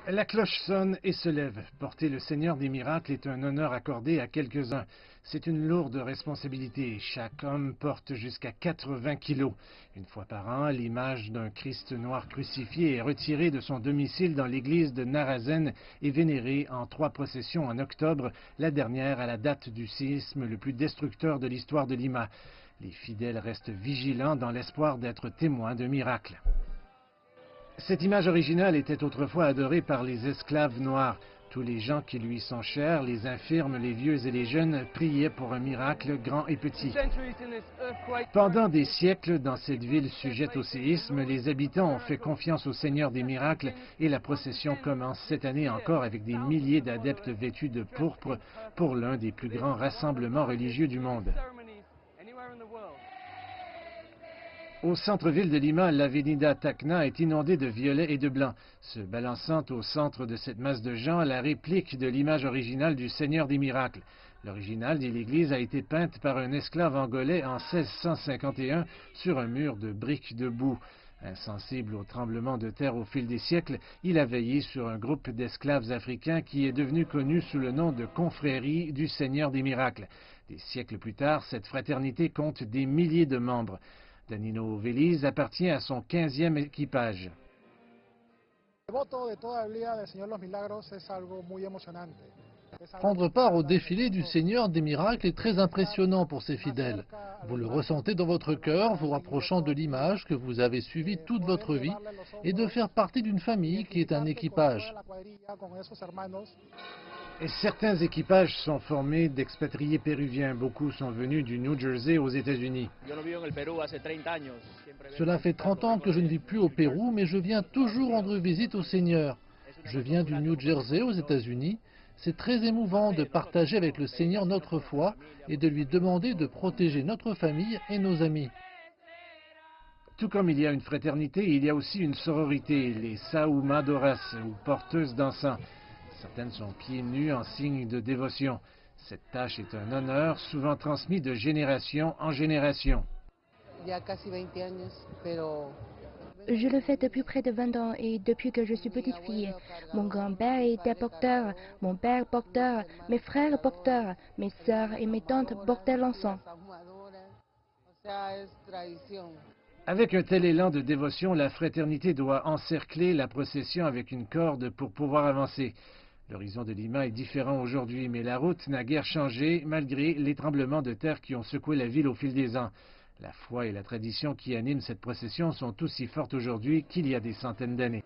La cloche sonne et se lève. Porter le Seigneur des miracles est un honneur accordé à quelques-uns. C'est une lourde responsabilité. Chaque homme porte jusqu'à 80 kilos. Une fois par an, l'image d'un Christ noir crucifié est retirée de son domicile dans l'église de Narazen et vénérée en 3 processions en octobre, la dernière à la date du séisme le plus destructeur de l'histoire de Lima. Les fidèles restent vigilants dans l'espoir d'être témoins d'un miracle. Cette image originale était autrefois adorée par les esclaves noirs. Tous les gens qui lui sont chers, les infirmes, les vieux et les jeunes, priaient pour un miracle grand et petit. Pendant des siècles, dans cette ville sujette au séisme, les habitants ont fait confiance au Seigneur des miracles et la procession commence cette année encore avec des milliers d'adeptes vêtus de pourpre pour l'un des plus grands rassemblements religieux du monde. Au centre-ville de Lima, l'avenida Tacna est inondée de violet et de blanc, se balançant au centre de cette masse de gens la réplique de l'image originale du Seigneur des miracles. L'original de l'église a été peinte par un esclave angolais en 1651 sur un mur de briques de boue. Insensible au tremblement de terre au fil des siècles, il a veillé sur un groupe d'esclaves africains qui est devenu connu sous le nom de confrérie du Seigneur des miracles. Des siècles plus tard, cette fraternité compte des milliers de membres. Danilo Veliz appartient à son 15e équipage. Prendre part au défilé du Seigneur des miracles est très impressionnant pour ses fidèles. Vous le ressentez dans votre cœur, vous rapprochant de l'image que vous avez suivie toute votre vie et de faire partie d'une famille qui est un équipage. Et certains équipages sont formés d'expatriés péruviens. Beaucoup sont venus du New Jersey aux États-Unis. Cela fait 30 ans que je ne vis plus au Pérou, mais je viens toujours rendre visite au Seigneur. Je viens du New Jersey aux États-Unis. C'est très émouvant de partager avec le Seigneur notre foi et de lui demander de protéger notre famille et nos amis. Tout comme il y a une fraternité, il y a aussi une sororité, les Sahumadoras, ou porteuses d'encens. Certaines sont pieds nus en signe de dévotion. Cette tâche est un honneur, souvent transmis de génération en génération. Je le fais depuis près de 20 ans et depuis que je suis petite fille. Mon grand-père était porteur, mon père porteur, mes frères porteurs, mes sœurs et mes tantes portaient l'encens. Avec un tel élan de dévotion, la fraternité doit encercler la procession avec une corde pour pouvoir avancer. L'horizon de Lima est différent aujourd'hui, mais la route n'a guère changé malgré les tremblements de terre qui ont secoué la ville au fil des ans. La foi et la tradition qui animent cette procession sont aussi fortes aujourd'hui qu'il y a des centaines d'années.